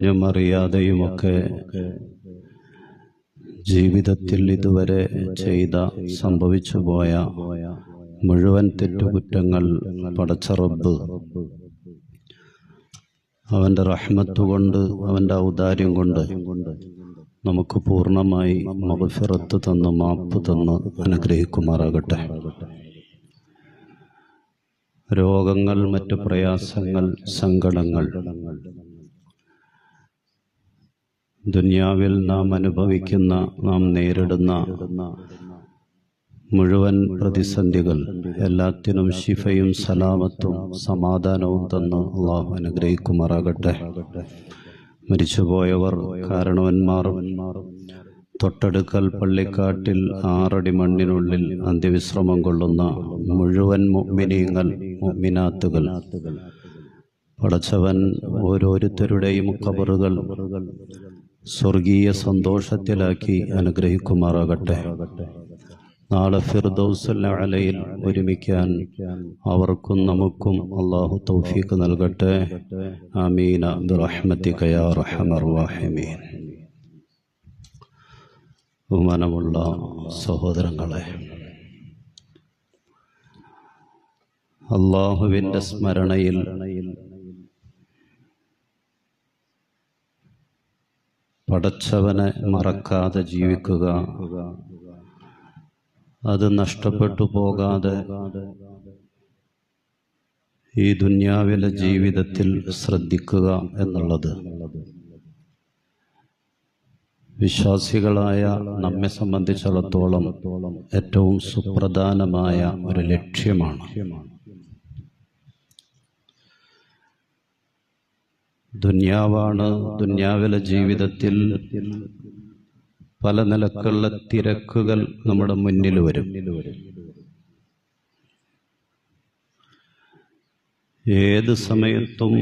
അറിയാതെയുമൊക്കെ ജീവിതത്തിൽ ഇതുവരെ ചെയ്ത സംഭവിച്ചു പോയ മുഴുവൻ തെറ്റുകുറ്റങ്ങൾ പടച്ച റബ്ബ് അവൻ്റെ റഹ്മത്ത് കൊണ്ട്, അവൻ്റെ ഔദാര്യം കൊണ്ട് നമുക്ക് പൂർണ്ണമായി മഗ്ഫിറത്ത് തന്ന് മാപ്പ് തന്ന് അനുഗ്രഹിക്കുമാറാകട്ടെ. രോഗങ്ങൾ, മറ്റു പ്രയാസങ്ങൾ, സങ്കടങ്ങൾ ദുനിയാവിൽ നാം അനുഭവിക്കുന്ന, നാം നേരിടുന്ന മുഴുവൻ പ്രതിസന്ധികൾ എല്ലാത്തിനും ശിഫയും സലാമത്തും സമാധാനവും തന്ന് അള്ളാഹു അനുഗ്രഹിക്കുമാറാകട്ടെ. മരിച്ചുപോയവർ, കാരണവന്മാർ, തൊട്ടടുക്കൽ പള്ളിക്കാട്ടിൽ 6 അടി മണ്ണിനുള്ളിൽ അന്ത്യവിശ്രമം കൊള്ളുന്ന മുഴുവൻ മുഅ്മിനീങ്ങൾ, മുഅ്മിനാത്തുകൾ പടച്ചവൻ ഓരോരുത്തരുടെയും ഖബറുകൾ സ്വർഗീയ സന്തോഷത്തിലാക്കി അനുഗ്രഹിക്കുമാറാകട്ടെ. നാളെ ഫിർദൗസുൽ അലയിൽ ഒരുമിക്കാൻ അവർക്കും നമുക്കും അല്ലാഹു തൗഫീഖ് നൽകട്ടെ. ആമീന ബിറഹ്മതിക യാ അർഹമർ റഹീമീൻ. ബഹുമാനമുള്ള സഹോദരങ്ങളെ, അല്ലാഹുവിൻ്റെ സ്മരണയിൽ പടച്ചവനെ മറക്കാതെ ജീവിക്കുക, അത് നഷ്ടപ്പെട്ടു പോകാതെ ഈ ദുനിയാവിലെ ജീവിതത്തിൽ ശ്രദ്ധിക്കുക എന്നുള്ളത് വിശ്വാസികളായ നമ്മെ സംബന്ധിച്ചിടത്തോളം ഏറ്റവും സുപ്രധാനമായ ഒരു ലക്ഷ്യമാണ്. ദുനിയാവാണ്. ദുനിയാവിലെ ജീവിതത്തിൽ പല നിലക്കുള്ള തിരക്കുകൾ നമ്മുടെ മുന്നിൽ വരും. ഏത് സമയത്തും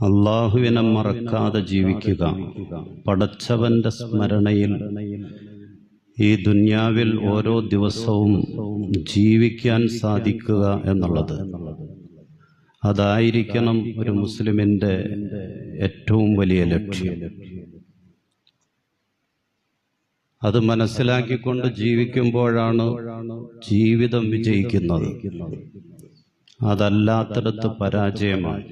അള്ളാഹുവിനെ മറക്കാതെ ജീവിക്കുക, പടച്ചവന്റെ സ്മരണയിൽ ഈ ദുനിയാവിൽ ഓരോ ദിവസവും ജീവിക്കാൻ സാധിക്കുക എന്നുള്ളത്, അതായിരിക്കണം ഒരു മുസ്ലിമിൻ്റെ ഏറ്റവും വലിയ ലക്ഷ്യം. അത് മനസ്സിലാക്കിക്കൊണ്ട് ജീവിക്കുമ്പോഴാണ് ജീവിതം വിജയിക്കുന്നത്. അതല്ലാത്തിടത്ത് പരാജയമാണ്.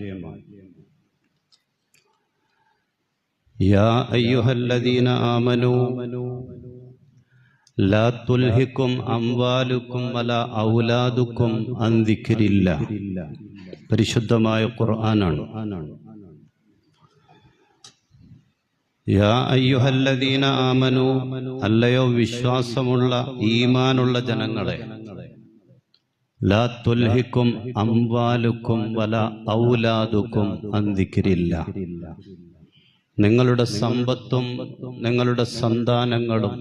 യാ അയ്യുഹല്ലദീന ആമനൂ ലാ തുൽഹിക്കും അംവാലുക്കും വലാ ഔലാദുക്കും അൻ ദിക്രില്ലാഹ്. പരിശുദ്ധമായ ഖുർആനാണ്. യാ അയ്യുഹല്ലദീന ആമനു, അല്ലയോ വിശ്വാസമുള്ള ഈമാനുള്ള ജനങ്ങളെ, ലാ തുൽഹിക്കും അംവാലുക്കും വലാ ഔലാദുക്കും അൻ ദിക്രില്ലാഹ്. നിങ്ങളുടെ സമ്പത്തും നിങ്ങളുടെ സന്താനങ്ങളും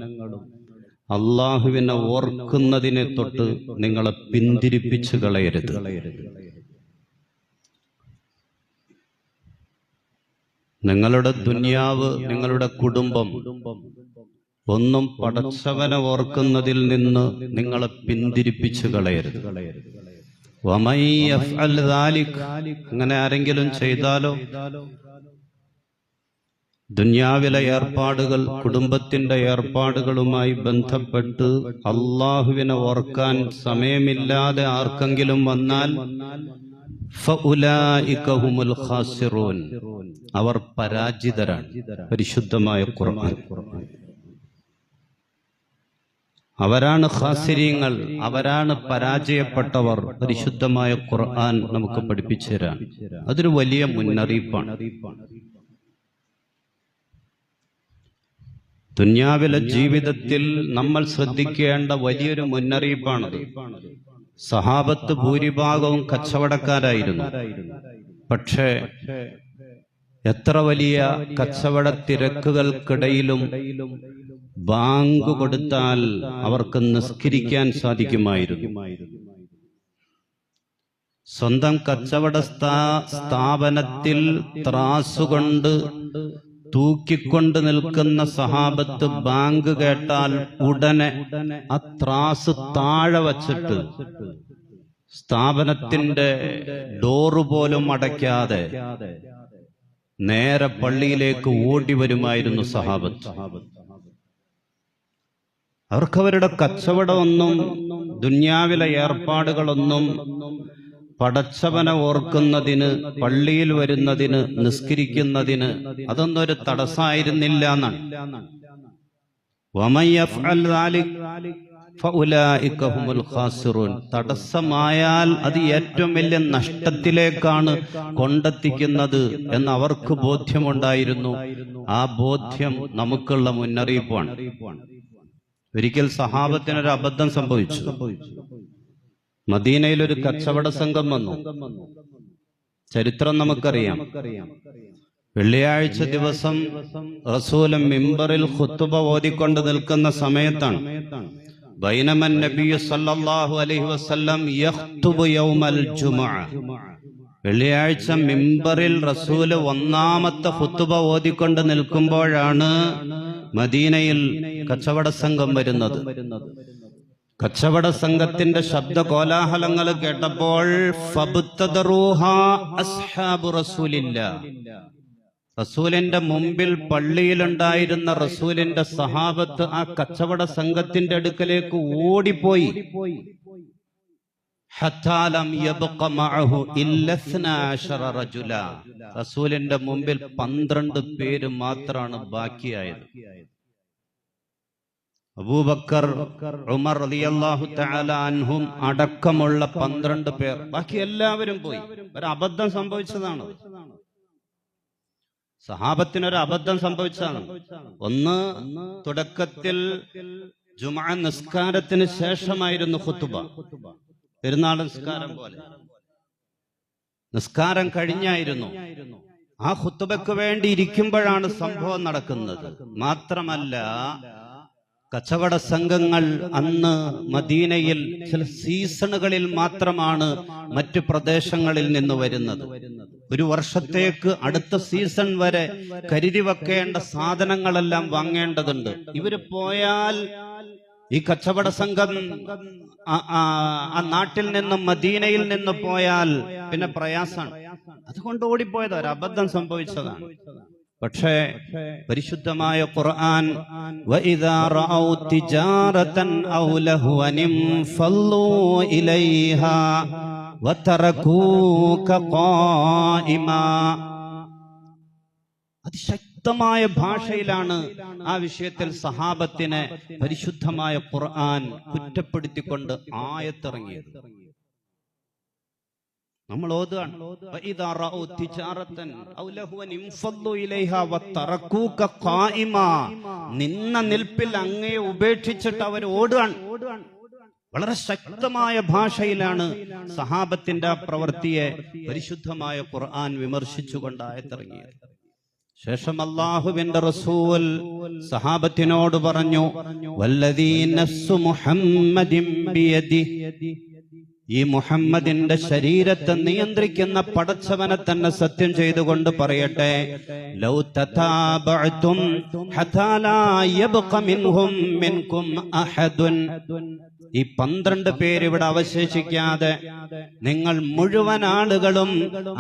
അള്ളാഹുവിനെ ഓർക്കുന്നതിനെ തൊട്ട് നിങ്ങളെ പിന്തിരിപ്പിച്ചു കളയരുത്. നിങ്ങളുടെ ദുനിയാവ്, നിങ്ങളുടെ കുടുംബം ഒന്നും പടച്ചവനെ ഓർക്കുന്നതിൽ നിന്ന് നിങ്ങളെ പിന്തിരിപ്പിച്ചു കളയരുത്. വമൻ യഫ്അൽ ദാലിക്, അങ്ങനെ ആരെങ്കിലും ചെയ്താലോ, ദുനിയാവിലെ ഏർപ്പാടുകൾ, കുടുംബത്തിന്റെ ഏർപ്പാടുകളുമായി ബന്ധപ്പെട്ട് അള്ളാഹുവിനെ ഓർക്കാൻ സമയമില്ലാതെ ആർക്കെങ്കിലും വന്നാൽ ഫഉലൈക ഹുമുൽ ഖാസിറൂൻ, അവർ പരാജിതരാണ്. പരിശുദ്ധമായ ഖുർആൻ. അവരാണ് ഖാസിരീങ്ങൾ, അവരാണ് പരാജയപ്പെട്ടവർ. പരിശുദ്ധമായ ഖുർആൻ നമുക്ക് പഠിപ്പിച്ചു തരാൻ അതൊരു വലിയ മുന്നറിയിപ്പാണ്. ദുനിയാവിലെ ജീവിതത്തിൽ നമ്മൾ ശ്രദ്ധിക്കേണ്ട വലിയൊരു മുന്നറിയിപ്പാണത്. സഹാബത്ത് ഭൂരിഭാഗവും കച്ചവടക്കാരായിരുന്നു. പക്ഷേ എത്ര വലിയ കച്ചവട തിരക്കുകൾക്കിടയിലും ബാങ്ക് കൊടുത്താൽ അവർക്ക് നിസ്കരിക്കാൻ സാധിക്കുമായിരുന്നു. സ്വന്തം കച്ചവട സ്ഥാപനത്തിൽ ത്രാസുകൊണ്ട് തൂക്കിക്കൊണ്ട് നിൽക്കുന്ന സഹാബത്ത് ബാങ്ക് കേട്ടാൽ ഉടനെ ആ ത്രാസ് താഴെ വച്ചിട്ട് സ്ഥാപനത്തിന്റെ ഡോറ് പോലും അടയ്ക്കാതെ നേരെ പള്ളിയിലേക്ക് ഓടി വരുമായിരുന്നു സഹാബത്ത്. അവർക്കവരുടെ കച്ചവടമൊന്നും ദുന്യാവിലെ ഏർപ്പാടുകളൊന്നും പടച്ചവനെ ഓർക്കുന്നതിന്, പള്ളിയിൽ വരുന്നതിന്, നിസ്കരിക്കുന്നതിന് അതൊന്നും ഒരു തടസ്സമായിരുന്നില്ല എന്നാണ്. തടസ്സമായാൽ അത് ഏറ്റവും വലിയ നഷ്ടത്തിലേക്കാണ് കൊണ്ടെത്തിക്കുന്നത് എന്ന് അവർക്ക് ബോധ്യമുണ്ടായിരുന്നു. ആ ബോധ്യം നമുക്കുള്ള മുന്നറിയിപ്പാണ്. ഒരിക്കൽ സഹാബത്തിനൊരു അബദ്ധം സംഭവിച്ചു. മദീനയിൽ ഒരു കച്ചവട സംഘം വന്നു. ചരിത്രം നമുക്കറിയാം. വെള്ളിയാഴ്ച ദിവസം റസൂൽ മിമ്പറിൽ ഖുത്ബ ഓതിക്കൊണ്ട് നിൽക്കുന്ന സമയത്താണ് ബൈനമൻ നബിയു സല്ലല്ലാഹു അലൈഹി വസല്ലം യഖ്തുബു യൗമൽ ജുമുഅ. വെള്ളിയാഴ്ച മിമ്പറിൽ റസൂൽ ഒന്നാമത്തെ ഖുത്ബ ഓതിക്കൊണ്ട് നിൽക്കുമ്പോഴാണ് മദീനയിൽ കച്ചവട സംഘം വരുന്നത്. കച്ചവട സംഘത്തിന്റെ ശബ്ദ കോലാഹലങ്ങൾ കേട്ടപ്പോൾ റസൂലിന്റെ മുമ്പിൽ പള്ളിയിലുണ്ടായിരുന്ന റസൂലിന്റെ സഹാബത്ത് ആ കച്ചവട സംഘത്തിന്റെ അടുക്കലേക്ക് ഓടിപ്പോയി. റസൂലിന്റെ മുമ്പിൽ 12 പേര് മാത്രമാണ് ബാക്കിയായത്. അബൂബക്കർ, ഉമർ റളിയല്ലാഹു തആല അൻഹും അടക്കമുള്ള 12 പേർ. ബാക്കി എല്ലാവരും പോയി. ഒരു അബദ്ധം സംഭവിച്ചതാണ്. സഹാബത്തിനൊരു അബദ്ധം സംഭവിച്ചതാണ്. ഒന്ന്, തുടക്കത്തിൽ ജുമുഅ നിസ്കാരത്തിന് ശേഷമായിരുന്നു ഖുത്ബ. പെരുന്നാൾ നിസ്കാരം പോലെ നിസ്കാരം കഴിഞ്ഞായിരുന്നു. ആ ഖുത്ബയ്ക്ക് വേണ്ടി ഇരിക്കുമ്പോഴാണ് സംഭവം നടക്കുന്നത്. മാത്രമല്ല, കച്ചവട സംഘങ്ങൾ അന്ന് മദീനയിൽ ചില സീസണുകളിൽ മാത്രമാണ് മറ്റു പ്രദേശങ്ങളിൽ നിന്ന് വരുന്നത്. ഒരു വർഷത്തേക്ക് അടുത്ത സീസൺ വരെ കരുതി വെക്കേണ്ട സാധനങ്ങളെല്ലാം വാങ്ങേണ്ടതുണ്ട്. ഇവര് പോയാൽ ഈ കച്ചവട സംഘം ആ നാട്ടിൽ നിന്നും മദീനയിൽ നിന്ന് പോയാൽ പിന്നെ പ്രയാസാണ്. അതുകൊണ്ട് ഓടിപ്പോയത് ഒരു അബദ്ധം സംഭവിച്ചതാണ്. പക്ഷേ പരിശുദ്ധമായ ഖുർആൻ വഇദാ റഔ തിജാറതൻ ഔ ലഹ്വൻ ഫല്ലൂ ഇലൈഹാ വതറകൂക ഖായിമാ. അതിശക്തമായ ഭാഷയിലാണ് ആ വിഷയത്തിൽ സഹാബത്തിനെ പരിശുദ്ധമായ ഖുർആൻ കുറ്റപ്പെടുത്തിക്കൊണ്ട് ആയത്തിറങ്ങിയത്. നമ്മൾ ഓതുകയാണ് നിന്ന നിൽപ്പിൽ അങ്ങയെ ഉപേക്ഷിച്ചിട്ട് അവർ ഓടുകയാണ്. വളരെ ശക്തമായ ഭാഷയിലാണ് സഹാബത്തിന്റെ പ്രവൃത്തിയെ പരിശുദ്ധമായ ഖുർആൻ വിമർശിച്ചുകൊണ്ട് ആയത്തിറങ്ങിയത്. ശേഷം അല്ലാഹുവിന്റെ റസൂൽ സഹാബത്തിനോട് പറഞ്ഞു, വല്ലദീ നഫ്സു മുഹമ്മദിൻ ബിയദിഹി, ഈ മുഹമ്മദിന്റെ ശരീരത്തെ നിയന്ത്രിക്കുന്ന പടച്ചവനെ തന്നെ സത്യം ചെയ്തുകൊണ്ട് പറയട്ടെ, ലൗ തതാബഅതും ഹത്താ ലാ യബ്ഖ മിൻഹും മിൻകും അഹദുൻ, ഈ 12 പേര് ഇവിടെ അവശേഷിക്കാതെ നിങ്ങൾ മുഴുവൻ ആളുകളും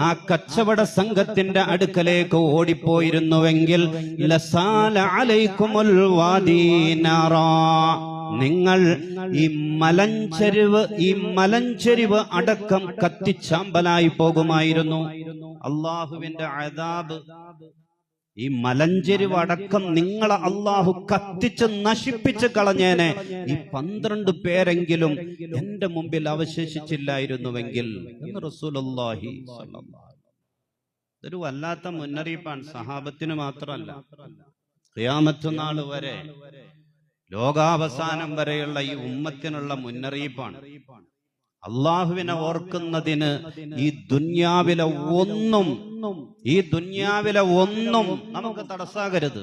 ആ കച്ചവട സംഘത്തിന്റെ അടുക്കലേക്ക് ഓടിപ്പോയിരുന്നുവെങ്കിൽ ലസാല അലൈക്കുമുൽ വാദീ നാറാ, നിങ്ങൾ ഈ മലഞ്ചെരിവ് അടക്കം കത്തിച്ചാമ്പലായി പോകുമായിരുന്നു. അള്ളാഹുവിന്റെ അദാബ്, ഈ മലഞ്ചെരിവ് അടക്കം നിങ്ങളെ അള്ളാഹു കത്തിച്ച് നശിപ്പിച്ച് കളഞ്ഞേനെ. ഈ 12 പേരെങ്കിലും എന്റെ മുമ്പിൽ അവശേഷിച്ചില്ലായിരുന്നുവെങ്കിൽ എന്ന് റസൂലുള്ളാഹി സ്വല്ലല്ലാഹു അലൈഹി വസല്ലം. ഇതൊരു വല്ലാത്ത മുന്നറിയിപ്പാണ്. സഹാബത്തിന് മാത്രമല്ല, ഖിയാമത്ത് നാൾ വരെ, ലോകാവസാനം വരെയുള്ള ഈ ഉമ്മത്തിനുള്ള മുന്നറിയിപ്പാണ്. അള്ളാഹുവിനെ ഓർക്കുന്നതിന് ഈ ദുന്യാവിലെ ഒന്നും നമുക്ക് തടസ്സാകരുത്.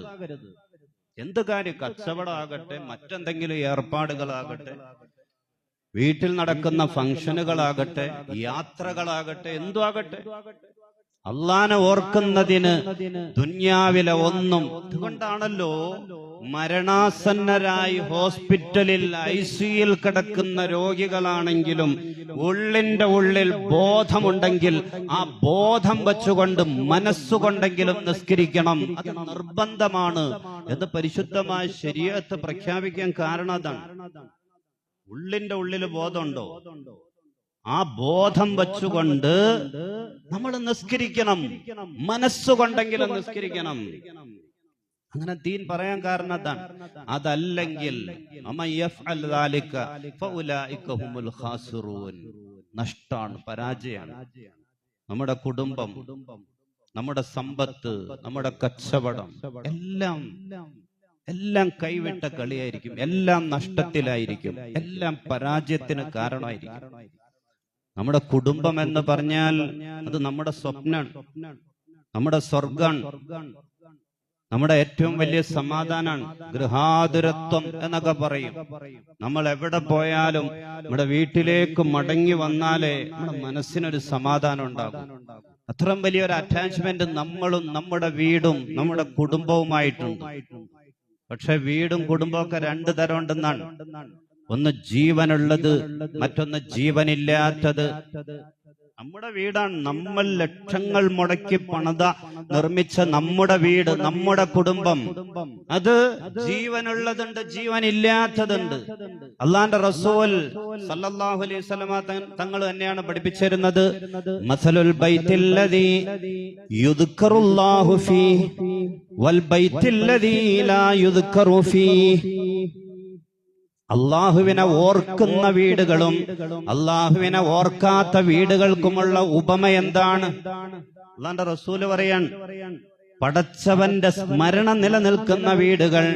എന്ത് കാര്യം, കച്ചവടമാകട്ടെ, മറ്റെന്തെങ്കിലും ഏർപ്പാടുകളാകട്ടെ, വീട്ടിൽ നടക്കുന്ന ഫംഗ്ഷനുകളാകട്ടെ, യാത്രകളാകട്ടെ, എന്തു ആകട്ടെ, അള്ളാഹനെ ഓർക്കുന്നതിന് ദുന്യാവിലെ ഒന്നും. അതുകൊണ്ടാണല്ലോ മരണാസന്നരായി ഹോസ്പിറ്റലിൽ ICUയിൽ കിടക്കുന്ന രോഗികളാണെങ്കിലും ഉള്ളിന്റെ ഉള്ളിൽ ബോധമുണ്ടെങ്കിൽ ആ ബോധം വെച്ചുകൊണ്ട് മനസ്സുകൊണ്ടെങ്കിലും നിസ്കരിക്കണം. അത് നിർബന്ധമാണ് എന്ന് പരിശുദ്ധമായ ശരീഅത്ത് പ്രഖ്യാപിക്കാൻ കാരണം അതാണ്. ഉള്ളിന്റെ ഉള്ളിൽ ബോധമുണ്ടോ? ആ ബോധം വെച്ചുകൊണ്ട് നമ്മൾ നിസ്കരിക്കണം. മനസ്സുകൊണ്ടെങ്കിലും നിസ്കരിക്കണം. അങ്ങനെ ദീൻ പറയാൻ കാരണം അതാണ്. അതല്ലെങ്കിൽ നഷ്ടാണ്, പരാജയമാണ്. നമ്മുടെ കുടുംബം, നമ്മുടെ സമ്പത്ത്, നമ്മുടെ കച്ചവടം എല്ലാം കൈവിട്ട കളിയായിരിക്കും. എല്ലാം നഷ്ടത്തിലായിരിക്കും. എല്ലാം പരാജയത്തിന് കാരണമായിരിക്കും. നമ്മുടെ കുടുംബം എന്ന് പറഞ്ഞാൽ അത് നമ്മുടെ സ്വപ്നാണ്, നമ്മുടെ സ്വർഗാണ്, നമ്മുടെ ഏറ്റവും വലിയ സമാധാനാണ്. ഗൃഹാതുരത്വം എന്നൊക്കെ പറയും. നമ്മൾ എവിടെ പോയാലും നമ്മുടെ വീട്ടിലേക്ക് മടങ്ങി വന്നാലേ നമ്മുടെ മനസ്സിനൊരു സമാധാനം ഉണ്ടാകും. അത്രയും വലിയൊരു അറ്റാച്ച്മെന്റ് നമ്മളും നമ്മുടെ വീടും നമ്മുടെ കുടുംബവുമായിട്ടുണ്ട്. പക്ഷെ വീടും കുടുംബമൊക്കെ രണ്ടു തരം ഉണ്ടെന്നാണ്. ഒന്ന് ജീവനുള്ളത്, മറ്റൊന്ന് ജീവനില്ലാത്തത്. നമ്മുടെ വീടാണ്, നമ്മൾ ലക്ഷങ്ങൾ മുടക്കി നിർമ്മിച്ച നമ്മുടെ വീട്, നമ്മുടെ കുടുംബം. അത് ജീവനുള്ളതുണ്ട്, ജീവനില്ലാത്തതുണ്ട്. അള്ളാന്റെ റസൂൽ സല്ലല്ലാഹു അലൈഹി വസല്ലമ തങ്ങൾ തന്നെയാണ് പഠിപ്പിച്ചിരുന്നത്, മസലുൽ ബൈത്തില്ലദീ യുദ്കറുല്ലാഹു ഫീഹി വൽ ബൈത്തില്ലദീ ലാ യുദ്കറു ഫീഹി. അള്ളാഹുവിനെ ഓർക്കുന്ന വീടുകളും അള്ളാഹുവിനെ ഓർക്കാത്ത വീടുകൾക്കുമുള്ള ഉപമ എന്താണ്? അള്ളാന്റെ റസൂല് പറയാൻ, പടച്ചവന്റെ സ്മരണ നിലനിൽക്കുന്ന വീടുകൾ,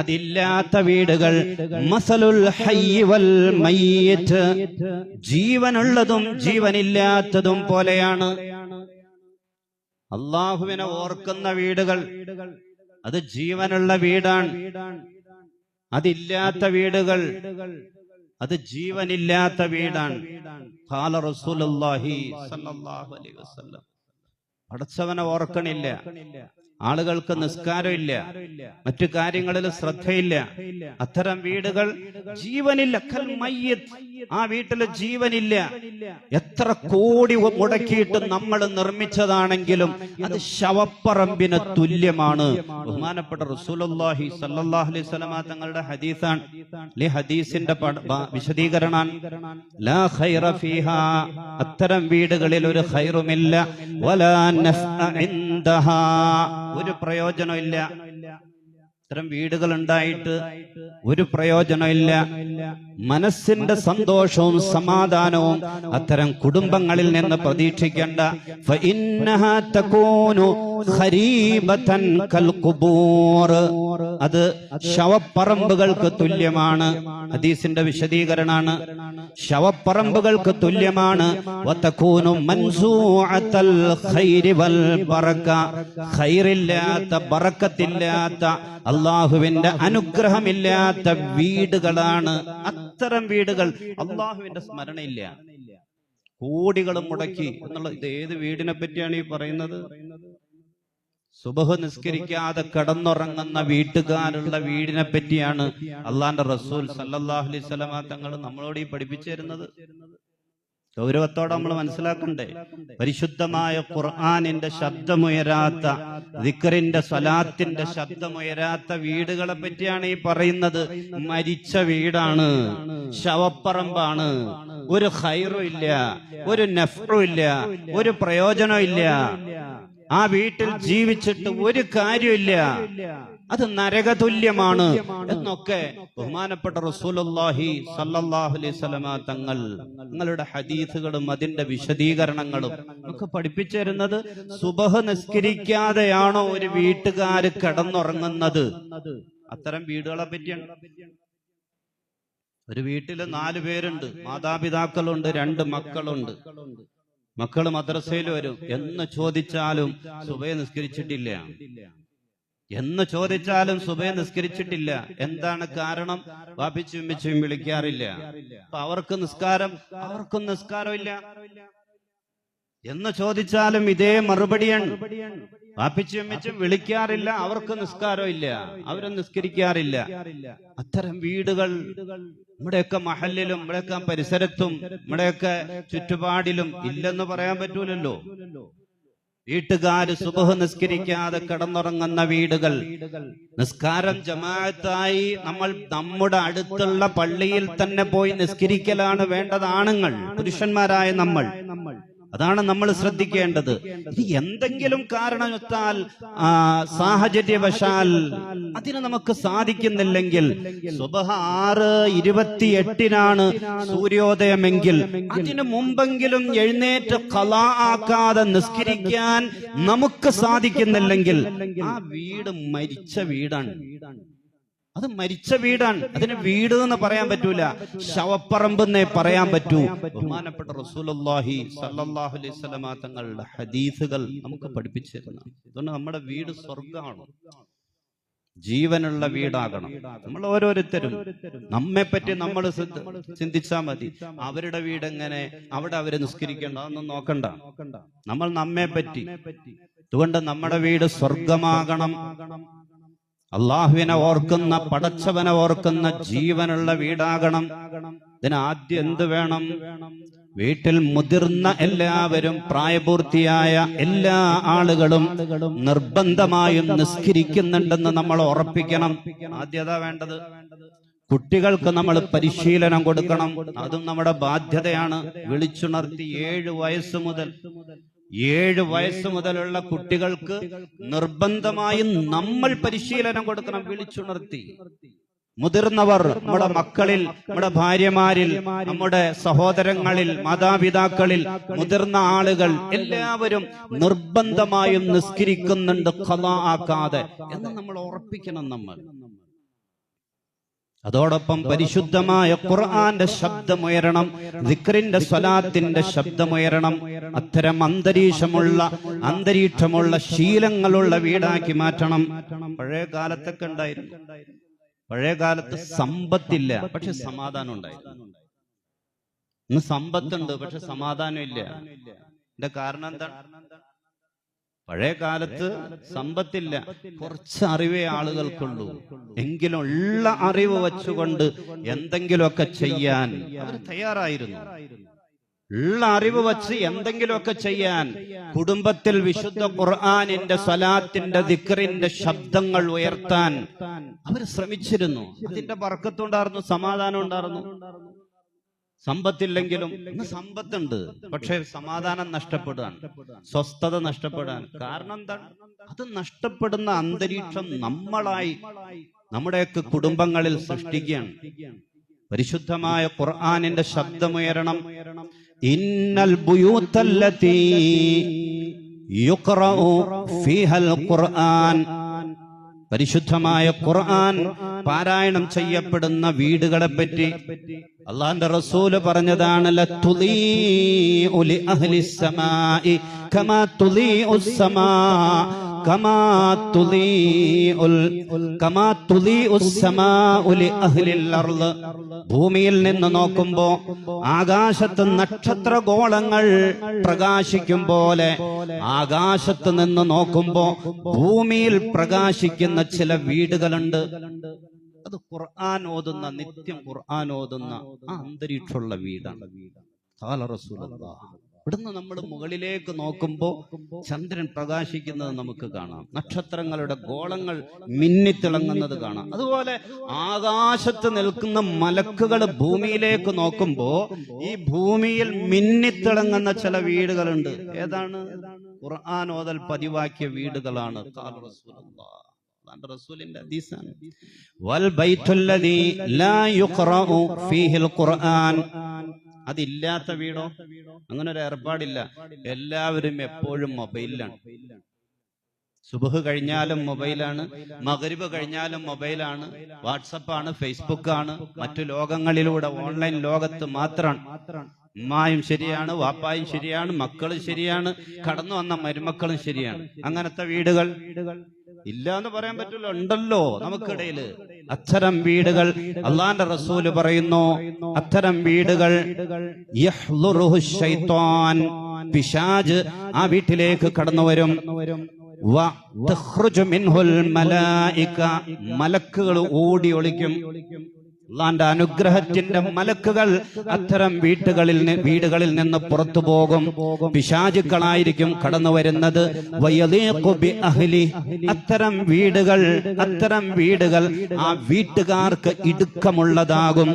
അതില്ലാത്ത വീടുകൾ, മസലുൽ ഹയ്യി വൽ മയ്യിത്ത്, ജീവനുള്ളതും ജീവനില്ലാത്തതും പോലെയാണ്. അള്ളാഹുവിനെ ഓർക്കുന്ന വീടുകൾ അത് ജീവനുള്ള വീടാണ്. അതില്ലാത്ത വീടുകൾ അത് ജീവനില്ലാത്ത വീടാണ്. ഖാല റസൂലുള്ളാഹി സ്വല്ലല്ലാഹു അലൈഹി വസല്ലം, പടച്ചവനെ ഓർക്കണില്ല, ആളുകൾക്ക് നിസ്കാരമില്ല, മറ്റു കാര്യങ്ങളിൽ ശ്രദ്ധയില്ല, അത്തരം വീടുകൾ ജീവനില്ല. കൽ മയ്യിത്ത്, ആ വീട്ടില് ജീവനില്ല. എത്ര കോടി മുടക്കിയിട്ട് നമ്മൾ നിർമ്മിച്ചതാണെങ്കിലും അത് ശവപ്പറമ്പിന് തുല്യമാണ്. ബഹുമാനപ്പെട്ട റസൂലുള്ളാഹി സ്വല്ലല്ലാഹു അലൈഹി വസല്ലം തങ്ങളുടെ ഹദീസാണ്. ഈ ഹദീസിന്റെ വിശദീകരണമാണ്, ലാ ഖൈറ ഫീഹാ, അത്തരം വീടുകളിൽ ഒരു ഖൈറുമില്ല, വലാ നഫ്അ ഇൻദഹാ, ഒരു പ്രയോജനമില്ല. ഇത്തരം വീടുകൾ ഉണ്ടായിട്ട് ഒരു പ്രയോജനമില്ല. മനസ്സിന്റെ സന്തോഷവും സമാധാനവും അത്തരം കുടുംബങ്ങളിൽ നിന്ന് പ്രതീക്ഷിക്കേണ്ട. ഫഇന്നഹാ തകൂനു ഖരീബതൻ കൽ ഖുബൂർ, അത് ശവപ്പറമ്പുകൾക്ക് തുല്യമാണ്. ഹദീസിന്റെ വിശദീകരണമാണ്, ശവപ്പറമ്പുകൾക്ക് തുല്യമാണ്. വതകൂനു മൻസൂഅത്തൽ ഖൈരി വൽ ബറക, ഖൈറില്ലാത്ത ബറക്കത്തില്ലാത്ത അള്ളാഹുവിന്റെ അനുഗ്രഹമില്ലാത്ത വീടുകളാണ് അത്തരം വീടുകൾ. അള്ളാഹുവിന്റെ സ്മരണയില്ല, കോടികൾ മുടക്കി എന്നുള്ള. ഇത് ഏത് വീടിനെ പറ്റിയാണ് ഈ പറയുന്നത്? സുബഹ് നിസ്കരിക്കാതെ കിടന്നുറങ്ങുന്ന വീട്ടുകാരുള്ള വീടിനെ പറ്റിയാണ് അള്ളാന്റെ റസൂൽ സല്ലല്ലാഹു അലൈഹി വസല്ലം തങ്ങൾ നമ്മളോട് ഈ പഠിപ്പിച്ചു തരുന്നത്. ഗൗരവത്തോടെ നമ്മൾ മനസ്സിലാക്കണ്ടേ? പരിശുദ്ധമായ ഖുർആനിന്റെ ശബ്ദമുയരാത്ത, ദിക്റിന്റെ സ്വലാത്തിന്റെ ശബ്ദമുയരാത്ത വീടുകളെ പറ്റിയാണ് ഈ പറയുന്നത്. മരിച്ച വീടാണ്, ശവപ്പറമ്പാണ്, ഒരു ഖൈറും ഇല്ല, ഒരു നഫ്ഉം ഇല്ല, ഒരു പ്രയോജനം ഇല്ല. ആ വീട്ടിൽ ജീവിച്ചിട്ട് ഒരു കാര്യമില്ല, അത് നരകതുല്യമാണ് എന്നൊക്കെ ബഹുമാനപ്പെട്ട റസൂലുള്ളാഹി സ്വല്ലല്ലാഹു അലൈഹി വസല്ലം തങ്ങൾ നിങ്ങളുടെ ഹദീസുകളും അതിന്റെ വിശദീകരണങ്ങളും ഒക്കെ പഠിപ്പിച്ചു തരുന്നത്. സുബഹ് നിസ്കരിക്കാതെയാണോ ഒരു വീട്ടുകാര് കിടന്നുറങ്ങുന്നത്? അത്തരം വീടുകളെ പറ്റിയാണ്. ഒരു വീട്ടില് 4 പേരുണ്ട്, മാതാപിതാക്കളുണ്ട്, 2 മക്കളുണ്ട്. മക്കള് മദ്രസയിൽ വരും, എന്ന് ചോദിച്ചാലും സുബഹ് നിസ്കരിച്ചിട്ടില്ല, എന്ന് ചോദിച്ചാലും സുബഹ് നിസ്കരിച്ചിട്ടില്ല. എന്താണ് കാരണം? വാപ്പിച്ചും ഉമ്മച്ചും വിളിക്കാറില്ല, അപ്പൊ അവർക്കും നിസ്കാരമില്ല. എന്ന് ചോദിച്ചാലും ഇതേ മറുപടിയാണ്. വാപ്പിച്ചും അമ്മച്ചും വിളിക്കാറില്ല, അവർക്ക് നിസ്കാരം ഇല്ല, അവരും നിസ്കരിക്കാറില്ല. അത്തരം വീടുകൾ നമ്മുടെയൊക്കെ മഹല്ലിലും നമ്മുടെയൊക്കെ പരിസരത്തും നമ്മുടെയൊക്കെ ചുറ്റുപാടിലും ഇല്ലെന്ന് പറയാൻ പറ്റൂലല്ലോ. വീട്ടുകാര് സുബ്ഹ് നിസ്കരിക്കാതെ കിടന്നുറങ്ങുന്ന വീടുകൾ, നിസ്കാരം ജമാഅത്തായി നമ്മൾ നമ്മുടെ അടുത്തുള്ള പള്ളിയിൽ തന്നെ പോയി നിസ്കരിക്കലാണ് വേണ്ടത്. ആണുങ്ങൾ, പുരുഷന്മാരായ നമ്മൾ, അതാണ് നമ്മൾ ശ്രദ്ധിക്കേണ്ടത്. ഇത് എന്തെങ്കിലും കാരണത്താൽ സാഹചര്യവശാൽ അതിന് നമുക്ക് സാധിക്കുന്നില്ലെങ്കിൽ, സുബ്ഹ് 6:28 സൂര്യോദയമെങ്കിൽ അതിനു മുമ്പെങ്കിലും എഴുന്നേറ്റ് ഖളാ ആക്കാതെ നിസ്കരിക്കാൻ നമുക്ക് സാധിക്കുന്നില്ലെങ്കിൽ ആ വീട് മരിച്ച വീടാണ്. അത് മരിച്ച വീടാണ്. അതിന് വീട് എന്ന് പറയാൻ പറ്റൂല, ശവപ്പറമ്പെന്നേ പറയാൻ പറ്റൂ. ബഹുമാനപ്പെട്ട റസൂലുള്ളാഹി സ്വല്ലല്ലാഹു അലൈഹി വസല്ലമ തങ്ങളുടെ ഹദീസുകൾ നമുക്ക് പഠിപ്പിച്ചു തരുന്നു. അതുകൊണ്ട് നമ്മുടെ വീട് സ്വർഗ്ഗമാണ്, ജീവനുള്ള വീടാകണം. നമ്മൾ ഓരോരുത്തരും നമ്മെപ്പറ്റി നമ്മൾ ചിന്തിച്ചാൽ മതി. അവരുടെ വീട് എങ്ങനെ, അവിടെ അവര് നിസ്കരിക്കണ്ട, അതൊന്നും നോക്കണ്ട. നമ്മൾ നമ്മെ പറ്റി. അതുകൊണ്ട് നമ്മുടെ വീട് സ്വർഗമാകണം. അള്ളാഹുവിനെ ഓർക്കുന്ന, പടച്ചവനെ ഓർക്കുന്ന ജീവനുള്ള വീടാകണം. ഇതിന് ആദ്യം എന്ത് വേണം? വീട്ടിൽ മുതിർന്ന എല്ലാവരും, പ്രായപൂർത്തിയായ എല്ലാ ആളുകളും നിർബന്ധമായും നിസ്കരിക്കുന്നുണ്ടെന്ന് നമ്മൾ ഉറപ്പിക്കണം. ആദ്യത വേണ്ടത്. കുട്ടികൾക്ക് നമ്മൾ പരിശീലനം കൊടുക്കണം, അതും നമ്മുടെ ബാധ്യതയാണ്. വിളിച്ചുണർത്തി 7 വയസ്സ് മുതലുള്ള കുട്ടികൾക്ക് നിർബന്ധമായും നമ്മൾ പരിശീലനം കൊടുക്കണം, വിളിച്ചുണർത്തി. മുതിർന്നവർ, നമ്മുടെ മക്കളിൽ, നമ്മുടെ ഭാര്യമാരിൽ, നമ്മുടെ സഹോദരങ്ങളിൽ, മാതാപിതാക്കളിൽ മുതിർന്ന ആളുകൾ എല്ലാവരും നിർബന്ധമായും നിസ്കരിക്കുന്നുണ്ട് ഖളാ ആക്കാതെ എന്ന് നമ്മൾ ഉറപ്പിക്കണം. നമ്മൾ അതോടൊപ്പം പരിശുദ്ധമായ ഖുർആന്റെ ശബ്ദമുയരണം, ദിക്റിന്റെ സ്വലാത്തിന്റെ ശബ്ദമുയരണം. അത്തരം അന്തരീക്ഷമുള്ള ശീലങ്ങളുള്ള വീടാക്കി മാറ്റണം. പഴയ കാലത്തൊക്കെ ഉണ്ടായിരുന്നു. പഴയ കാലത്ത് സമ്പത്തില്ല, പക്ഷെ സമാധാനം ഉണ്ടായിരുന്നു. ഇന്ന് സമ്പത്തുണ്ട്, പക്ഷെ സമാധാനം ഇല്ല. ഇതിന്റെ കാരണം എന്താണ്? പഴയ കാലത്ത് സമ്പത്തില്ല, കുറച്ച് അറിവേ ആളുകൾക്കുള്ളൂ. എങ്കിലും ഉള്ള അറിവ് വെച്ചുകൊണ്ട് എന്തെങ്കിലുമൊക്കെ ചെയ്യാൻ അവർ തയ്യാറായിരുന്നു. ഉള്ള അറിവ് വച്ച് എന്തെങ്കിലുമൊക്കെ ചെയ്യാൻ കുടുംബത്തിൽ വിശുദ്ധ ഖുർആനിന്റെ, സ്വലാത്തിന്റെ, ദിക്റിന്റെ ശബ്ദങ്ങൾ ഉയർത്താൻ അവർ ശ്രമിച്ചിരുന്നു. അതിന്റെ ബർക്കത്തുണ്ടായിരുന്നു, സമാധാനം ഉണ്ടായിരുന്നു. സമ്പത്തില്ലെങ്കിലും ഇന്ന് സമ്പത്തുണ്ട്, പക്ഷെ സമാധാനം നഷ്ടപ്പെടാൻ, സ്വസ്ഥത നഷ്ടപ്പെടാൻ. കാരണം എന്താണ്? അത് നഷ്ടപ്പെടുന്ന അന്തരീക്ഷം നമ്മളായി നമ്മുടെയൊക്കെ കുടുംബങ്ങളിൽ സൃഷ്ടിക്കുകയാണ്. പരിശുദ്ധമായ ഖുർആനിന്റെ ശബ്ദമുയരണം. ഇന്നൽ ബുയൂത്തല്ലതീ യുഖറഉ ഫീഹൽ ഖുർആൻ. പരിശുദ്ധമായ ഖുർആൻ പാരായണം ചെയ്യപ്പെടുന്ന വീടുകളെ പറ്റി അള്ളാഹുവിന്റെ റസൂല് പറഞ്ഞതാണ്, ലതുളീഉ ലി അഹ്ലിസ് സമാഇ കമാ തുളീഉസ് സമാ കമാ തുളീഉസ് സമാഉ ലി അഹ്ലിൽ അർള്. ഭൂമിയിൽ നിന്ന് നോക്കുമ്പോ ആകാശത്ത് നക്ഷത്രഗോളങ്ങൾ പ്രകാശിക്കും പോലെ, ആകാശത്ത് നിന്ന് നോക്കുമ്പോ ഭൂമിയിൽ പ്രകാശിക്കുന്ന ചില വീടുകളുണ്ട്. അത് ഖുർആൻ ഓതുന്ന, നിത്യം ഖുർആൻ ഓതുന്ന ആ അന്തരീക്ഷമുള്ള വീടാണ്. ഖാല റസൂലുള്ളാഹ്. ഇവിടുന്ന് നമ്മൾ മുകളിലേക്ക് നോക്കുമ്പോ ചന്ദ്രൻ പ്രകാശിക്കുന്നത് നമുക്ക് കാണാം, നക്ഷത്രങ്ങളുടെ ഗോളങ്ങൾ മിന്നിത്തിളങ്ങുന്നത് കാണാം. അതുപോലെ ആകാശത്ത് നിൽക്കുന്ന മലക്കുകൾ ഭൂമിയിലേക്ക് നോക്കുമ്പോ ഈ ഭൂമിയിൽ മിന്നിത്തിളങ്ങുന്ന ചില വീടുകളുണ്ട്. ഏതാണ്? ഖുർആൻ ഓതൽ പതിവാക്കിയ വീടുകളാണ്. ഖാല റസൂലുള്ളാഹ്. റസൂലിന്റെ ഹദീസാണ്. വൽ ബൈത്തുല്ലദീ ലാ യുഖറഉ ഫീഹിൽ ഖുർആൻ. അതില്ലാത്ത വീടോ? അങ്ങനെ ഒരു ഏർപ്പാടില്ല. എല്ലാവരും എപ്പോഴും മൊബൈലിലാണ്. സുബ്ഹ് കഴിഞ്ഞാലും മൊബൈലാണ്, മഗ്രിബ് കഴിഞ്ഞാലും മൊബൈലാണ്, വാട്സപ്പാണ്, ഫേസ്ബുക്കാണ്, മറ്റു ലോകങ്ങളിലൂടെ ഓൺലൈൻ ലോകത്ത് മാത്രമാണ്. ഉമ്മായും ശരിയാണ്, വാപ്പായും ശരിയാണ്, മക്കളും ശരിയാണ്, കടന്നു വന്ന മരുമക്കളും ശരിയാണ്. അങ്ങനത്തെ വീടുകൾ ഇല്ല എന്ന് പറയാൻ പറ്റില്ല, ഉണ്ടല്ലോ നമുക്കിടയില്. അത്തരം വീടുകൾ അള്ളാന്റെ റസൂല് പറയുന്നു, അത്തരം വീടുകൾ യഹ്ളുറുഹു ശൈത്വാൻ, പിശാച് ആ വീട്ടിലേക്ക് കടന്നു വരും. മലക്കുകൾ ഓടി ഒളിക്കും. അള്ളാന്റെ അനുഗ്രഹത്തിന്റെ മലക്കുകൾ അത്തരം വീടുകളിൽ നിന്ന് പുറത്തു പോകും. പിശാചുക്കളായിരിക്കും കടന്നു വരുന്നത്. അത്തരം വീടുകൾ ആ വീട്ടുകാർക്ക് ഇടുക്കമുള്ളതാകും.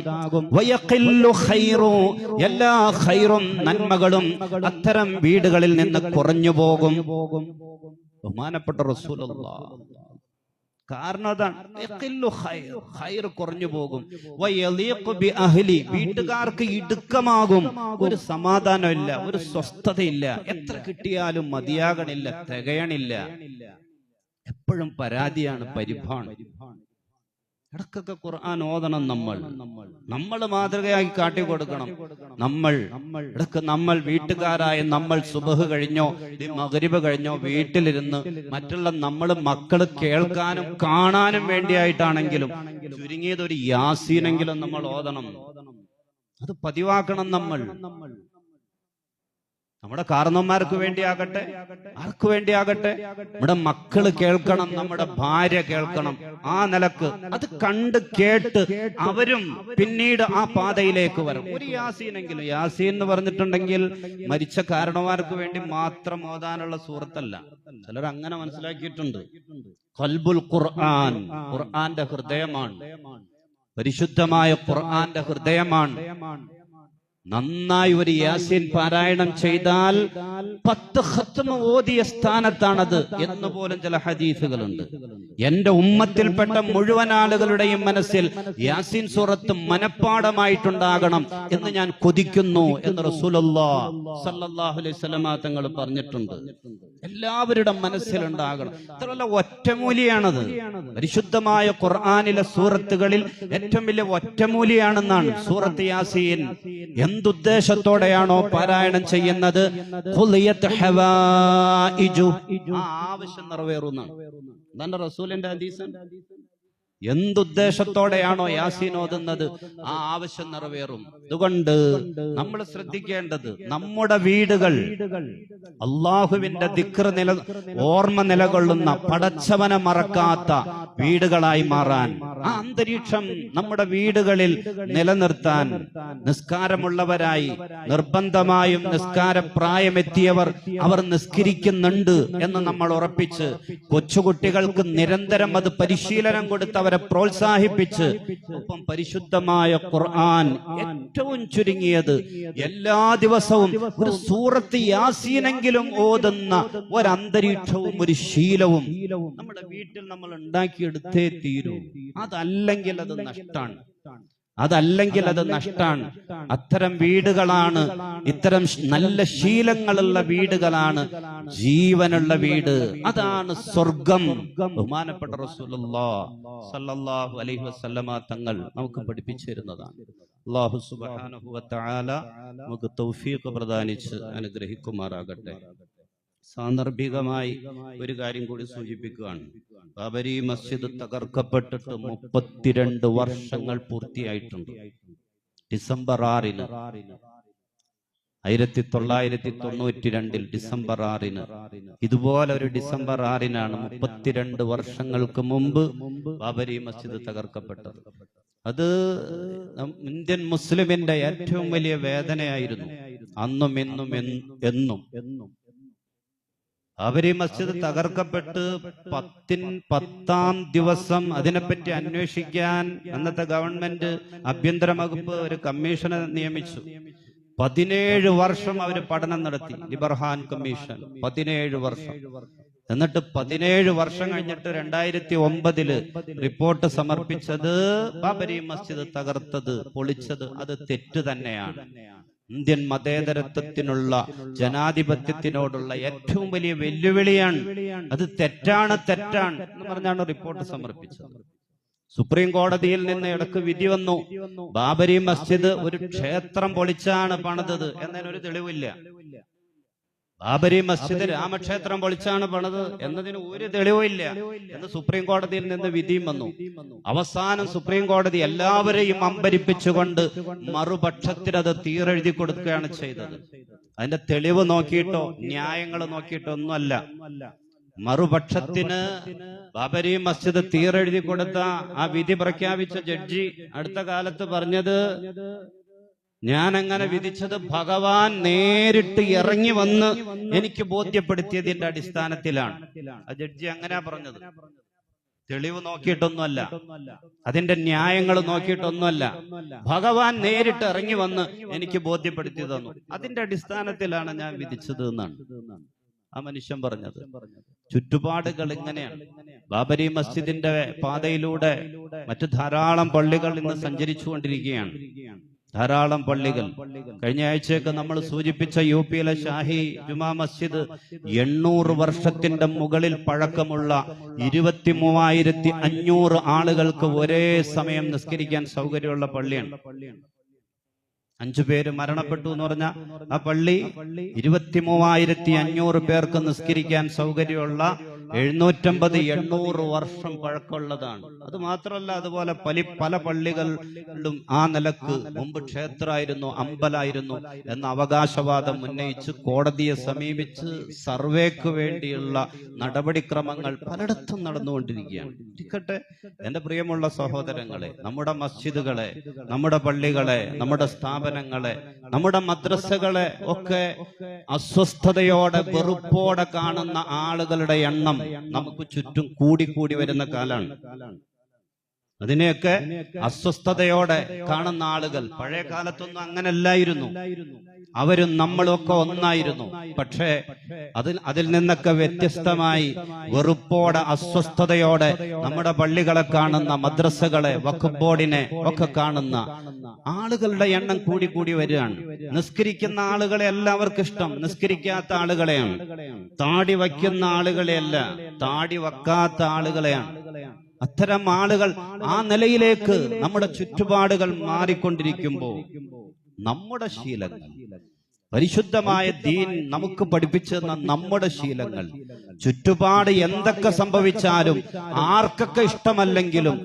എല്ലാ ഖൈറും നന്മകളും അത്തരം വീടുകളിൽ നിന്ന് കുറഞ്ഞു പോകും. ബഹുമാനപ്പെട്ട റസൂലുള്ളാഹ് കാരണം അതാണ്, ഖൈർ കുറഞ്ഞു പോകും. വീട്ടുകാർക്ക് ഇടുക്കമാകും. ഒരു സമാധാനമില്ല, ഒരു സ്വസ്ഥതയില്ല. എത്ര കിട്ടിയാലും മതിയാകണില്ല, തികയണില്ല. എപ്പോഴും പരാതിയാണ്, പരിഭ്രാണ്. ഇടക്കൊക്കെ ഖുർആൻ ഓതണം. നമ്മൾ മാതൃകയായി കാട്ടിക്കൊടുക്കണം. നമ്മൾ വീട്ടുകാരായ നമ്മൾ സുബഹ് കഴിഞ്ഞോ മഗ്രിബ് കഴിഞ്ഞോ വീട്ടിലിരുന്ന് മറ്റുള്ള മക്കള് കേൾക്കാനും കാണാനും വേണ്ടിയായിട്ടാണെങ്കിലും ചുരുങ്ങിയത് ഒരു യാസീനെങ്കിലും നമ്മൾ ഓതണം. അത് പതിവാക്കണം. നമ്മുടെ കാരണന്മാർക്ക് വേണ്ടിയാകട്ടെ, ആർക്ക് വേണ്ടിയാകട്ടെ, നമ്മുടെ മക്കള് കേൾക്കണം, നമ്മുടെ ഭാര്യ കേൾക്കണം. ആ നിലക്ക് അത് കണ്ട് കേട്ട് അവരും പിന്നീട് ആ പാതയിലേക്ക് വരും. ഒരു യാസീനെങ്കിലും, യാസീൻ എന്ന് പറഞ്ഞിട്ടുണ്ടെങ്കിൽ മരിച്ച കാരണന്മാർക്ക് വേണ്ടി മാത്രം ഓതാനുള്ള സൂറത്തല്ല. ചിലർ അങ്ങനെ മനസ്സിലാക്കിയിട്ടുണ്ട്. ഖൽബുൽ ഖുർആൻ, ഖുർആന്റെ ഹൃദയമാണ്, പരിശുദ്ധമായ ഖുർആന്റെ ഹൃദയമാണ്. നന്നായി ഒരു യാസീൻ പാരായണം ചെയ്താൽ 10 ഖത്മ ഓതിയ സ്ഥാനത്താണത് എന്ന് പോലും ചില ഹദീസുകളുണ്ട്. എന്റെ ഉമ്മത്തിൽപ്പെട്ട മുഴുവൻ ആളുകളുടെയും മനസ്സിൽ യാസീൻ സൂറത്ത് മനഃപ്പാഠമായിട്ടുണ്ടാകണം എന്ന് ഞാൻ കൊതിക്കുന്നു എന്ന് റസൂലുള്ളാഹി സ്വല്ലല്ലാഹു അലൈഹി വസല്ലം തങ്ങൾ പറഞ്ഞിട്ടുണ്ട്. എല്ലാവരുടെ മനസ്സിലുണ്ടാകണം. ഇത്രയുള്ള ഒറ്റമൂലിയാണത്. പരിശുദ്ധമായ ഖുർആനിലെ സൂറത്തുകളിൽ ഏറ്റവും വലിയ ഒറ്റമൂലിയാണെന്നാണ് സൂറത്ത് യാസീൻ. എന്തുദ്ദേശത്തോടെയാണോ പാരായണം ചെയ്യുന്നത്, ആവശ്യം നിറവേറുന്നതാണ്. അതാണ് റസൂലിന്റെ ഹദീസ്. എന്തുദ്ദേശത്തോടെയാണോ യാസീൻ ഓതുന്നത് ആ ആവശ്യം നിറവേറും. അതുകൊണ്ട് നമ്മൾ ശ്രദ്ധിക്കേണ്ടത് നമ്മുടെ വീടുകൾ അള്ളാഹുവിന്റെ ദിക്ർ ഓർമ്മ നിലകൊള്ളുന്ന, പടച്ചവനെ മറക്കാത്ത വീടുകളായി മാറാൻ, ആ അന്തരീക്ഷം നമ്മുടെ വീടുകളിൽ നിലനിർത്താൻ നിസ്കാരമുള്ളവരായി നിർബന്ധമായും നിസ്കാരപ്രായമെത്തിയവർ അവർ നിസ്കരിക്കുന്നുണ്ട് എന്ന് നമ്മൾ ഉറപ്പിച്ച് കൊച്ചുകുട്ടികൾക്ക് നിരന്തരം അത് പരിശീലനം കൊടുത്ത് അവരെ പ്രോത്സാഹിപ്പിച്ച് ഒപ്പം പരിശുദ്ധമായ ഖുർആൻ ഏറ്റവും ചുരുങ്ങിയത് എല്ലാ ദിവസവും ഒരു സൂറത്ത് യാസീനെങ്കിലും ഓതുന്ന ഒരന്തരീക്ഷവും ഒരു ശീലവും നമ്മുടെ വീട്ടിൽ നമ്മൾ ഉണ്ടാക്കിയെടുത്തേ തീരൂ. അതല്ലെങ്കിൽ അത് നഷ്ടാണ്. അത്തരം വീടുകളാണ്, ഇത്തരം നല്ല ശീലങ്ങളുള്ള വീടുകളാണ് ജീവനുള്ള വീട്. അതാണ് സ്വർഗം. ബഹുമാനപ്പെട്ട റസൂലുള്ളാഹി സ്വല്ലല്ലാഹു അലൈഹി വസല്ലമ തങ്ങൾ നമുക്ക് പഠിപ്പിച്ചു തരുന്നതാണ്. അല്ലാഹു സുബ്ഹാനഹു വ തആല നമുക്ക് തൗഫീഖ് പ്രദാനിച്ച് അനുഗ്രഹിക്കുമാറാകട്ടെ. സാന്ദർഭികമായി ഒരു കാര്യം കൂടി സൂചിപ്പിക്കുകയാണ്. ബാബരി മസ്ജിദ് തകർക്കപ്പെട്ടിട്ട് 32 വർഷങ്ങൾ പൂർത്തിയായിട്ടുണ്ട്. ഡിസംബർ 6 1992 ഡിസംബർ 6 ഇതുപോലെ ഒരു ഡിസംബർ 6 32 വർഷങ്ങൾക്ക് മുമ്പ് ബാബരി മസ്ജിദ് തകർക്കപ്പെട്ടത്. അത് ഇന്ത്യൻ മുസ്ലിമിന്റെ ഏറ്റവും വലിയ വേദനയായിരുന്നു. അന്നും എന്നും എന്നും ബാബരി മസ്ജിദ് തകർക്കപ്പെട്ട് 10ാം ദിവസം അതിനെപ്പറ്റി അന്വേഷിക്കാൻ അന്നത്തെ ഗവൺമെന്റ് ആഭ്യന്തര വകുപ്പ് ഒരു കമ്മീഷനെ നിയമിച്ചു. 17 വർഷം അവർ പഠനം നടത്തി. ലിബർഹാൻ കമ്മീഷൻ 17 വർഷം. എന്നിട്ട് 17 വർഷം കഴിഞ്ഞിട്ട് 2009 റിപ്പോർട്ട് സമർപ്പിച്ചത് ബാബരി മസ്ജിദ് തകർത്തത്, പൊളിച്ചത് അത് തെറ്റ് തന്നെയാണ്. ഇന്ത്യൻ മതേതരത്വത്തിനുള്ള, ജനാധിപത്യത്തിനോടുള്ള ഏറ്റവും വലിയ വെല്ലുവിളിയാണ്. അത് തെറ്റാണ് എന്ന് പറഞ്ഞാണ് റിപ്പോർട്ട് സമർപ്പിച്ചത്. സുപ്രീം കോടതിയിൽ നിന്ന് ഇടക്ക് വിധി വന്നു. ബാബരി മസ്ജിദ് ഒരു ക്ഷേത്രം പൊളിച്ചാണ് പണിതത് എന്നതിനൊരു തെളിവില്ല. ബാബരി മസ്ജിദ് രാമക്ഷേത്രം പൊളിച്ചാണ് പണിത് എന്നതിന് ഒരു തെളിവില്ല എന്ന് സുപ്രീം കോടതിയിൽ നിന്ന് വിധിയും വന്നു. അവസാനം സുപ്രീം കോടതി എല്ലാവരെയും അമ്പരിപ്പിച്ചുകൊണ്ട് മറുപക്ഷത്തിന് അത് തീരെഴുതി കൊടുക്കുകയാണ് ചെയ്തത്. അതിന്റെ തെളിവ് നോക്കിയിട്ടോ ന്യായങ്ങൾ നോക്കിയിട്ടോ ഒന്നുമല്ല. മറുപക്ഷത്തിന് ബാബരി മസ്ജിദ് തീരെഴുതി കൊടുത്ത ആ വിധി പ്രഖ്യാപിച്ച ജഡ്ജി അടുത്ത കാലത്ത് പറഞ്ഞത്, ഞാൻ അങ്ങനെ വിധിച്ചത് ഭഗവാൻ നേരിട്ട് ഇറങ്ങി വന്ന് എനിക്ക് ബോധ്യപ്പെടുത്തിയതിന്റെ അടിസ്ഥാനത്തിലാണ്. ആ ജഡ്ജി അങ്ങനെ പറഞ്ഞത്. തെളിവ് നോക്കിയിട്ടൊന്നുമല്ല, അതിന്റെ ന്യായങ്ങൾ നോക്കിയിട്ടൊന്നുമല്ല. ഭഗവാൻ നേരിട്ട് ഇറങ്ങി വന്ന് എനിക്ക് ബോധ്യപ്പെടുത്തി തന്നു, അതിന്റെ അടിസ്ഥാനത്തിലാണ് ഞാൻ വിധിച്ചത് എന്നാണ് ആ മനുഷ്യൻ പറഞ്ഞത്. ചുറ്റുപാടുകൾ ഇങ്ങനെയാണ്. ബാബരി മസ്ജിദിന്റെ പാതയിലൂടെ മറ്റു ധാരാളം പള്ളികൾ ഇന്ന് സഞ്ചരിച്ചുകൊണ്ടിരിക്കുകയാണ്. ധാരാളം പള്ളികൾ. കഴിഞ്ഞ ആഴ്ചയൊക്കെ നമ്മൾ സൂചിപ്പിച്ച യുപിയിലെ ഷാഹി ജുമാ മസ്ജിദ് 800 വർഷത്തിന്റെ മുകളിൽ പഴക്കമുള്ള 23,500 ആളുകൾക്ക് ഒരേ സമയം നിസ്കരിക്കാൻ സൗകര്യമുള്ള പള്ളിയാണ്. 5 പേര് മരണപ്പെട്ടു എന്ന് പറഞ്ഞ ആ പള്ളി 23,500 പേർക്ക് നിസ്കരിക്കാൻ സൗകര്യമുള്ള 750-800 വർഷം പഴക്കമുള്ളതാണ്. അത് മാത്രമല്ല, അതുപോലെ പല പള്ളികളിലും ആ നിലക്ക് മുമ്പ് ക്ഷേത്രമായിരുന്നു, അമ്പലായിരുന്നു എന്ന അവകാശവാദം ഉന്നയിച്ച് കോടതിയെ സമീപിച്ച് സർവേക്ക് വേണ്ടിയുള്ള നടപടിക്രമങ്ങൾ പലയിടത്തും നടന്നുകൊണ്ടിരിക്കുകയാണ്. ഇരിക്കട്ടെ, എന്റെ പ്രിയമുള്ള സഹോദരങ്ങളെ, നമ്മുടെ മസ്ജിദുകളെ, നമ്മുടെ പള്ളികളെ, നമ്മുടെ സ്ഥാപനങ്ങളെ, നമ്മുടെ മദ്രസകളെ ഒക്കെ അസ്വസ്ഥതയോടെ വെറുപ്പോടെ കാണുന്ന ആളുകളുടെ എണ്ണം നമുക്ക് ചുറ്റും കൂടി വരുന്ന കാലാണ്. അതിനെയൊക്കെ അസ്വസ്ഥതയോടെ കാണുന്ന ആളുകൾ പഴയ കാലത്തൊന്നും അങ്ങനല്ലായിരുന്നു. അവരും നമ്മളൊക്കെ ഒന്നായിരുന്നു. പക്ഷേ അതിൽ നിന്നൊക്കെ വ്യത്യസ്തമായി വെറുപ്പോടെ അസ്വസ്ഥതയോടെ നമ്മുടെ പള്ളികളെ കാണുന്ന, മദ്രസകളെ, വഖഫ് ബോർഡിനെ ഒക്കെ കാണുന്ന ആളുകളുടെ എണ്ണം കൂടി വരികയാണ്. നിസ്കരിക്കുന്ന ആളുകളെ എല്ലാവർക്കും ഇഷ്ടം നിസ്കരിക്കാത്ത ആളുകളെയാണ്. താടി വയ്ക്കുന്ന ആളുകളെയല്ല, താടി വയ്ക്കാത്ത ആളുകളെയാണ്. അത്തരം ആളുകൾ ആ നിലയിലേക്ക് നമ്മുടെ ചുറ്റുപാടുകൾ മാറിക്കൊണ്ടിരിക്കുമ്പോൾ നമ്മുടെ ശീലങ്ങൾ, പരിശുദ്ധമായ ദീൻ നമുക്ക് പഠിപ്പിച്ചു തന്ന നമ്മുടെ ശീലങ്ങൾ, ചുറ്റുപാട് എന്തൊക്കെ സംഭവിച്ചാലും ആർക്കൊക്കെ ഇഷ്ടമല്ലെങ്കിലും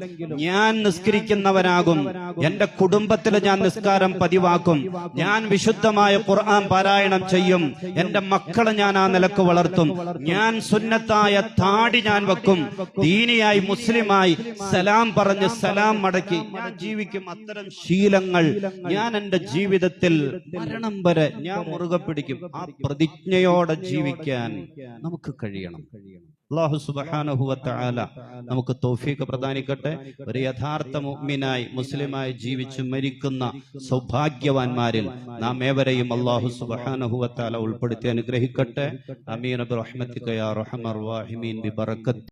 ഞാൻ നിസ്കരിക്കുന്നവനാകും, എന്റെ കുടുംബത്തിൽ ഞാൻ നിസ്കാരം പതിവാക്കും, ഞാൻ വിശുദ്ധമായ ഖുർആൻ പാരായണം ചെയ്യും, എന്റെ മക്കളെ ഞാൻ ആ നിലക്ക് വളർത്തും, ഞാൻ സുന്നത്തായ താടി ഞാൻ വെക്കും, ദീനിയായി മുസ്ലിമായി സലാം പറഞ്ഞ് സലാം മടക്കി ഞാൻ ജീവിക്കും. അത്തരം ശീലങ്ങൾ ഞാൻ എന്റെ ജീവിതത്തിൽ മരണം വരെ ഞാൻ മുറുകെ പിടിക്കും. ആ പ്രതിജ്ഞയോടെ ജീവിക്കാൻ നമുക്ക് കഴിയണം. അല്ലാഹു സുബ്ഹാനഹു വ തആല നമുക്ക് തൗഫീഖ് പ്രദാനിക്കട്ടെ. ഒരു യഥാർത്ഥ മുഅ്മിനായി, മുസ്ലിമായി ജീവിച്ച് മരിക്കുന്ന സൗഭാഗ്യവാന്മാരിൽ നാം ഏവരെയും അല്ലാഹു സുബ്ഹാനഹു വ തആല ഉൾപ്പെടുത്തി അനുഗ്രഹിക്കട്ടെ. ആമീൻ ബിറഹ്മതിക യാ അർഹമർ റഹീമീൻ ബിബറകത്ത്